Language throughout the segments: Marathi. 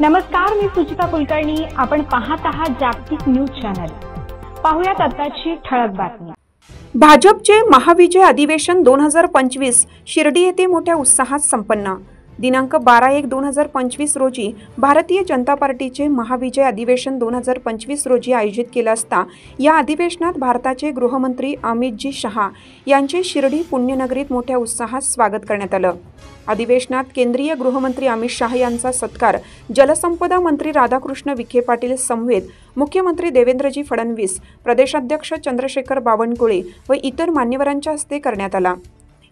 नमस्कार, मी सुचिता कुलकर्णी. आपण पाहत आहात जागतिक न्यूज चॅनल. पाहुयात आताची ठळक बातमी. भाजपचे महाविजय अधिवेशन 2025 शिर्डी येथे मोठ्या उत्साहात संपन्न. दिनांक 12/1/2025 रोजी भारतीय जनता पार्टीचे महाविजय अधिवेशन 2025 रोजी आयोजित केले असता या अधिवेशनात भारताचे गृहमंत्री अमित शहा यांचे शिर्डी पुण्यनगरीत मोठ्या उत्साहात स्वागत करण्यात आलं. अधिवेशनात केंद्रीय गृहमंत्री अमित शहा यांचा सत्कार जलसंपदा मंत्री राधाकृष्ण विखे पाटील समवेत मुख्यमंत्री देवेंद्रजी फडणवीस, प्रदेशाध्यक्ष चंद्रशेखर बावनकुळे व इतर मान्यवरांच्या हस्ते करण्यात आला.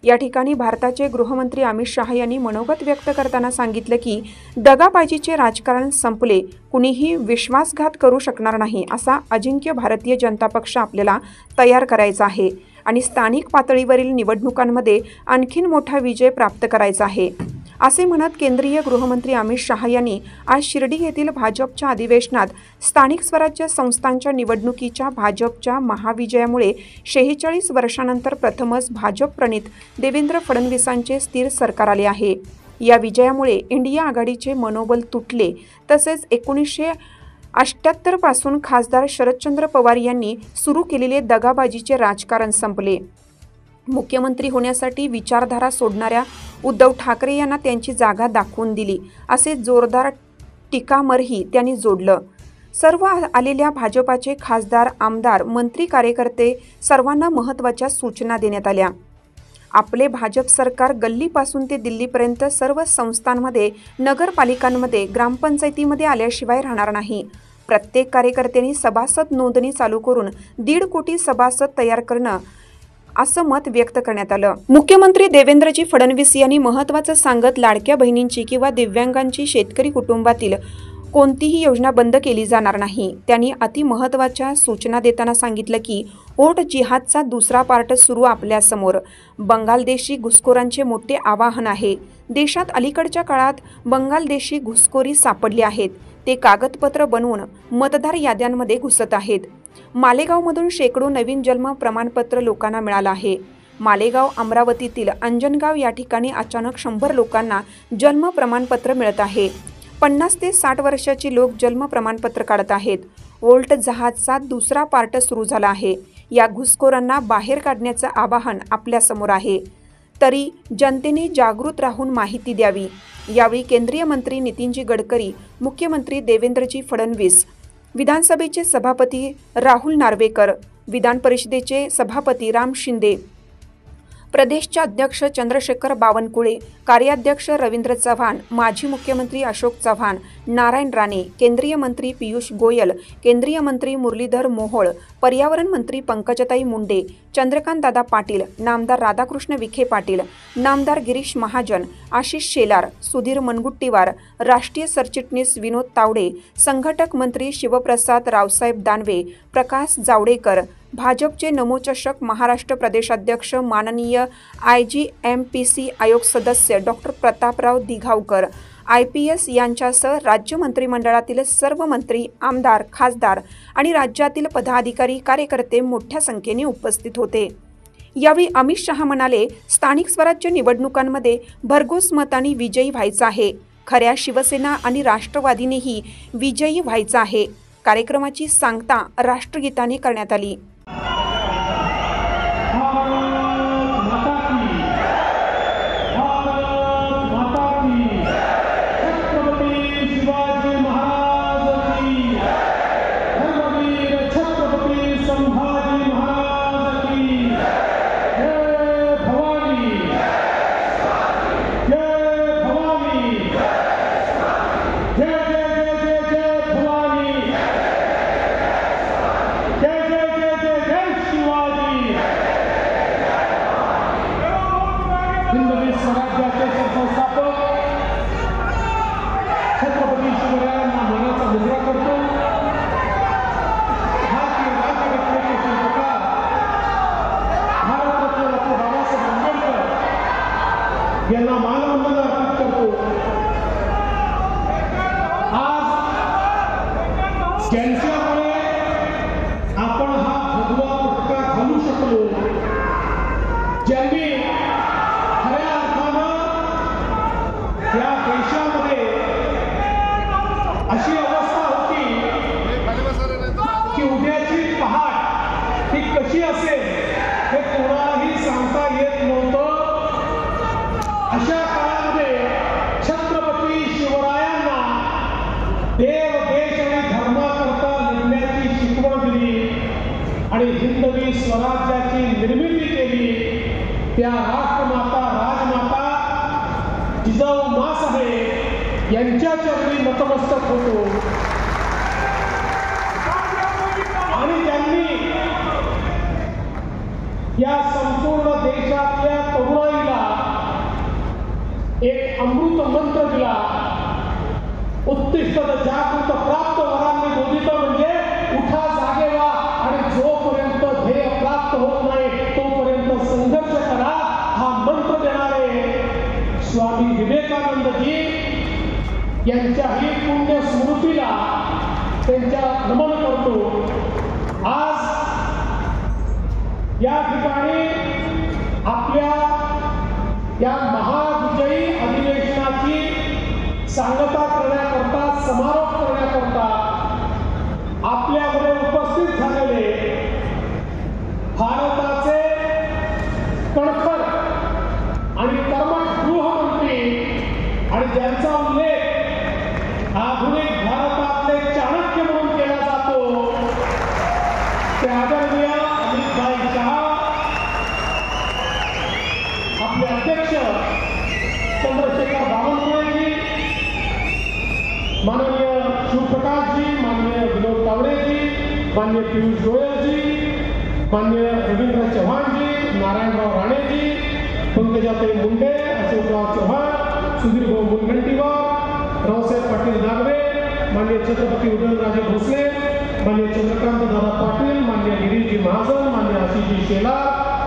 या ठिकाणी भारताचे गृहमंत्री अमित शहा यांनी मनोगत व्यक्त करताना सांगितलं की दगाबाजीचे राजकारण संपले, कुणीही विश्वासघात करू शकणार नाही असा अजिंक्य भारतीय जनता पक्ष आपल्याला तयार करायचा आहे आणि स्थानिक पातळीवरील निवडणुकांमध्ये आणखीन मोठा विजय प्राप्त करायचा आहे असे म्हणत केंद्रीय गृहमंत्री अमित शहा यांनी आज शिर्डी येथील भाजपच्या अधिवेशनात स्थानिक स्वराज्य संस्थांच्या निवडणुकीच्या भाजपच्या महाविजयामुळे 46 वर्षांनंतर प्रथमच भाजप प्रणित देवेंद्र फडणवीसांचे स्थिर सरकार आले आहे. या विजयामुळे इंडिया आघाडीचे मनोबल तुटले तसेच 1978 पासून खासदार शरदचंद्र पवार यांनी सुरू केलेले दगाबाजीचे राजकारण संपले. मुख्यमंत्री होण्यासाठी विचारधारा सोडणाऱ्या उद्धव ठाकरे यांना त्यांची जागा दाखवून दिली असे जोरदार टीकामरही त्यांनी जोडलं. सर्व आलेल्या भाजपाचे खासदार, आमदार, मंत्री, कार्यकर्ते सर्वांना महत्त्वाच्या सूचना देण्यात आल्या. आपले भाजप सरकार गल्लीपासून ते दिल्लीपर्यंत सर्व संस्थांमध्ये, नगरपालिकांमध्ये, ग्रामपंचायतीमध्ये आल्याशिवाय राहणार नाही. प्रत्येक कार्यकर्त्यांनी सभासद नोंदणी चालू करून 1.5 कोटी सभासद तयार करणं असं मत व्यक्त करण्यात आलं. मुख्यमंत्री देवेंद्रजी फडणवीस यांनी महत्त्वाचं सांगत लाडक्या बहिणींची किंवा दिव्यांगांची, शेतकरी कुटुंबातील कोणतीही योजना बंद केली जाणार नाही. त्यांनी अति महत्त्वाच्या सूचना देताना सांगितलं की ओट जिहादचा दुसरा पार्ट सुरू आपल्यासमोर. बंगालदेशी घुसखोरांचे मोठे आवाहन आहे. देशात अलीकडच्या काळात बंगालदेशी घुसखोरी सापडली आहेत. ते कागदपत्र बनवून मतदार याद्यांमध्ये घुसत आहेत. मालेगावमधून शेकडो नवीन जन्म प्रमाणपत्र लोकांना मिळालं आहे. मालेगाव, अमरावतीतील अंजनगाव या ठिकाणी अचानक 100 लोकांना जन्म प्रमाणपत्र मिळत आहे. 50 ते 60 वर्षाची लोक जन्म प्रमाणपत्र काढत आहेत. ओल्ट जहाजचा दुसरा पार्ट सुरू झाला आहे. या घुसखोरांना बाहेर काढण्याचं आवाहन आपल्यासमोर आहे. तरी जनतेने जागृत राहून माहिती द्यावी. यावेळी केंद्रीय मंत्री नितीनजी गडकरी, मुख्यमंत्री देवेंद्रजी फडणवीस, विधानसभेचे सभापती राहुल नार्वेकर, विधान परिषदेचे सभापती राम शिंदे, प्रदेशचे अध्यक्ष चंद्रशेखर बावनकुळे, कार्याध्यक्ष रवींद्र चव्हाण, माजी मुख्यमंत्री अशोक चव्हाण, नारायण राणे, केंद्रीय मंत्री पियुष गोयल, केंद्रीय मंत्री मुरलीधर मोहोळ, पर्यावरण मंत्री पंकजाताई मुंडे, चंद्रकांत दादा पाटील, नामदार राधाकृष्ण विखे पाटील, नामदार गिरीश महाजन, आशिष शेलार, सुधीर मुनगंटीवार, राष्ट्रीय सरचिटणीस विनोद तावडे, संघटक मंत्री शिवप्रसाद रावसाहेब दानवे, प्रकाश जावडेकर, भाजपचे नमोचषक महाराष्ट्र प्रदेशाध्यक्ष माननीय IGMPC आयोग सदस्य डॉक्टर प्रतापराव दिघावकर, IPS यांच्यासह राज्य मंत्रिमंडळातील सर्व मंत्री, आमदार, खासदार आणि राज्यातील पदाधिकारी, कार्यकर्ते मोठ्या संख्येने उपस्थित होते. यावेळी अमित शहा म्हणाले, स्थानिक स्वराज्य निवडणुकांमध्ये भरघोस मतांनी विजयी व्हायचं आहे. खऱ्या शिवसेना आणि राष्ट्रवादीनेही विजयी व्हायचं आहे. कार्यक्रमाची सांगता राष्ट्रगीताने करण्यात आली. स्वराज्याचे संस्थापक छत्रपती शिवरायांना मानाचा मुजरा करतो. भारतीय राज्यघटनेचे शिल्पकार भारतरत्न डॉक्टर बाबासाहेब आंबेडकर यांना मानवंदना अर्पित करतो. आज ज्यांच्यामुळे आपण हा भगवा पटका घालू शकलो, ज्यांनी खऱ्या अर्थानं या देशामध्ये समाजाची निर्मिती केली त्या राष्ट्रमाता राजमाता जिजाऊ माँसाहेब यांच्या चरणी नतमस्तक होतो आणि त्यांनी या संपूर्ण देशातल्या तरुणाईला एक अमृत मंत्र दिला. उत्तिष्ठ जागृत प्राप्त वरांनी बोधित म्हणजे उठा जागे व्हा आणि जोपर्यंत ध्येय प्राप्त होत नाही तोपर्यंत संघर्ष करा हा मंत्र देणारे स्वामी विवेकानंदजी यांच्याही पुण्य स्मृतीला त्यांच्या नमन करतो. आज या ठिकाणी आपल्या या महाविजयी अधिवेशनाची सांगता करण्याकरता समारोप करण्याकरता आपल्यामध्ये उपस्थित झालेले भारताचे कणखर आणि कर्मठ गृहमंत्री आणि ज्यांचा उल्लेख आधुनिक भारतातले चाणक्य म्हणून केला जातो ते आदरणीय अमितभाई शहा, आपले अध्यक्ष चंद्रशेखर बावनकुळेजी, माननीय शिवप्रकाशजी, माननीय विनोद तावडेजी, माननीय पियुष गोयलजी, माननीय रवींद्र चव्हाणजी, नारायणराव राणेजी, पंकजाताई मुंडे, अशोकराव चव्हाण, सुधीरभाऊ मुनगंटीवार, रावसाहेब पाटील नागवे, माननीय छत्रपती उदयनराजे भोसले, माननीय चंद्रकांत दादा पाटील, माननीय गिरीशजी महाजन, माननीय आशिषजी शेलार,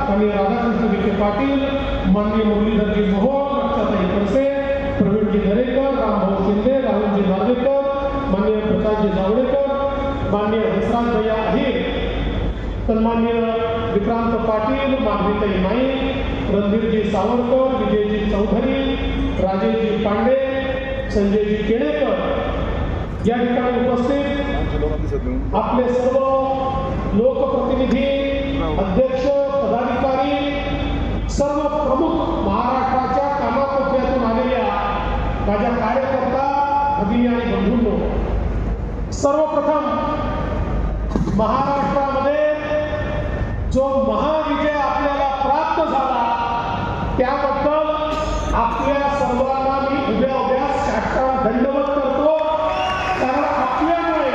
माननीय राधाकृष्ण विखे पाटील, माननीय मुरलीधरजी मोहोळ, रक्षाताई खडसे, प्रवीणजी दरेकर, रामभाऊ शिंदे, राहुलजी नार्वेकर, माननीय प्रकाशजी जावडेकर, माननीय हंसराज भैया अहिर, सन्माननीय विक्रांत पाटील, माधवीताई नाईक, रणधीरजी सावरकर, विजयजी चौधरी, राजेशजी पांडे, संजयजी केळेकर या ठिकाणी उपस्थित आपले सर्व लोकप्रतिनिधी, अध्यक्ष, पदाधिकारी, सर्व प्रमुख महाराष्ट्राच्या कानाकोपऱ्यातून आलेल्या माझ्या कार्यकर्ता भगिनी आणि बंधूंनो, सर्वप्रथम महाराष्ट्रामध्ये जो महाविजय आपल्याला प्राप्त झाला त्याबद्दल आपल्या सर्वांना मी उभ्या उभ्या साष्टांग दंडवत करतो. कारण आपल्यामुळे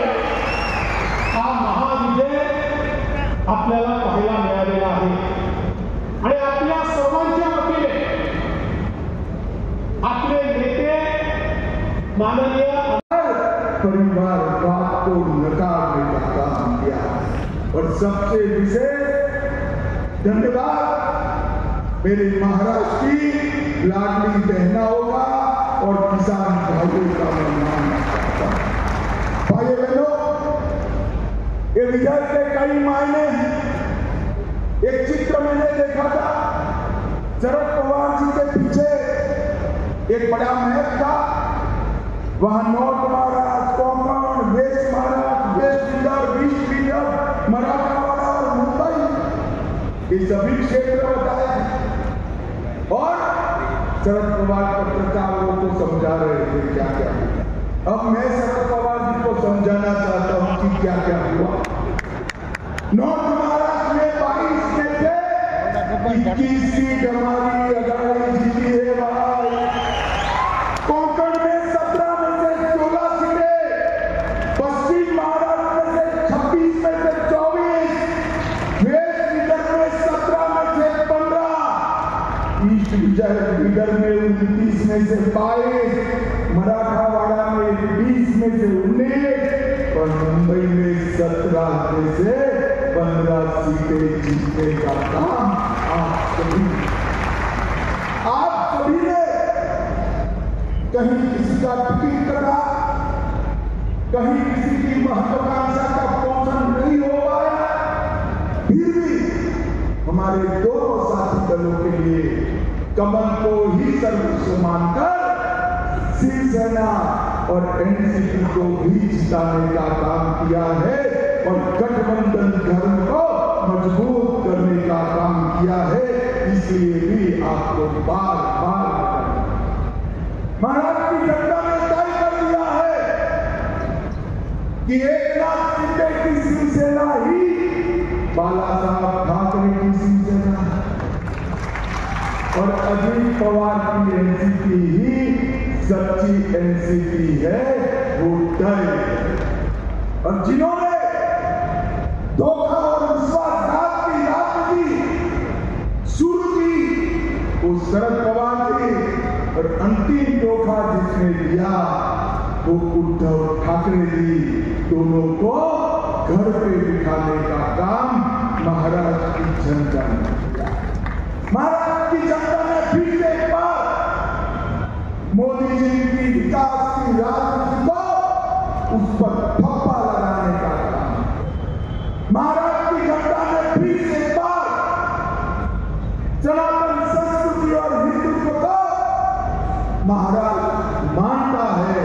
हा महाविजय आपल्याला पाहायला मिळालेला आहे आणि आपल्या सर्वांच्या वतीने आपले नेते माननीय परिवार बात को नकारने का काम किया और सबसे विशेष धन्यवाद मेरे महाराष्ट्र की लाडली बहनाओं का और किसान भाइयों का मैं मानना चाहता हूं. भाइयों बहनों, ये विजय के कई मायने हैं. एक चित्र मैंने देखा था, शरद पवार जी के पीछे एक बड़ा महल था. वहां north Maharashtra, Konkan, west Maharashtra, west Vidarbha, east Vidarbha, Marathwada और मुंबई, ये सभी क्षेत्र बताए और शरद पवार पत्रकारों को समझा रहे थे क्या क्या हुआ. अब मैं शरद पवार जी को समझाना चाहता हूं कि क्या क्या हुआ. नॉर्थ महाराष्ट्र में 22 में थे, 21 सीट हमारी अघाड़ी जीती है भाई. कोंकण में 17 में से 16 सीटें, पश्चिम महाराष्ट्र में से 26 में से 24, वेस्ट विदर्भ में 17 में से 15, ईस्ट विदर्भ में 29 में से 22, मराठवाड़ा में 20 में से 19 और मुंबई में 17 में से 15 सीटें जीतने का काम आप सभी ने कहीं किसी का टिकट करा, कहीं किसी की महत्वाकांक्षा का पोषण नहीं हो पाया, फिर भी हमारे दोनों साथी दलों के लिए कमल को ही सर्वोच्च मानकर शिवसेना और एनसीपी को भी जिताने का काम किया है और गठबंधन धर्म को मजबूत करने का काम किया है. इसलिए भी आपको बार बार महाराष्ट्र की जनता ने तय कर दिया है कि एकनाथ शिंदे की शिवसेना ही बाला साहब ठाकरे अजित पवार की एनसीपी ही सच्ची एनसीपी है, वो डरे। और जिन्होंने धोखा और विश्वासघात की राजनीति शुरू की, वो शरद पवार थे, और अंतिम धोखा जिसने दिया वो उद्धव ठाकरे जी। दोनों को घर पे बिठाने का काम महाराष्ट्र की जनता ने किया। महाराष्ट्र की जनता ने फिर से एक बार मोदी जी की विकास की राजनीति को उस पर ठप्पा लगाने का काम। महाराष्ट्र की जनता ने फिर से एक बार सनातन संस्कृति और हिंदुत्व को महाराष्ट्र मानता है,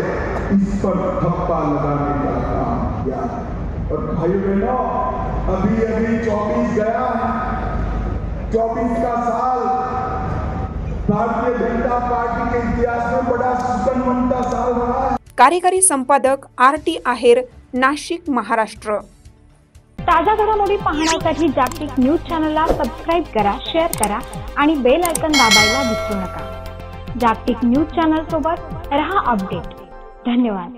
इस पर ठप्पा लगाने का काम किया। और भाइयों बहनों, अभी 24 गया, 24 का साल भारतीय जनता पार्टी के इतिहास में बड़ा सुसंपन्न साल रहा है। कार्यकारी संपादक RT आहेर, नाशिक, महाराष्ट्र। ताज्या घडामोडी पाहण्यासाठी जागतिक न्यूज चॅनलला सबस्क्राईब करा, शेअर करा आणि बेल आयकॉन दाबायला विसरू नका। जागतिक न्यूज चॅनल सोबत रहा अपडेट। धन्यवाद।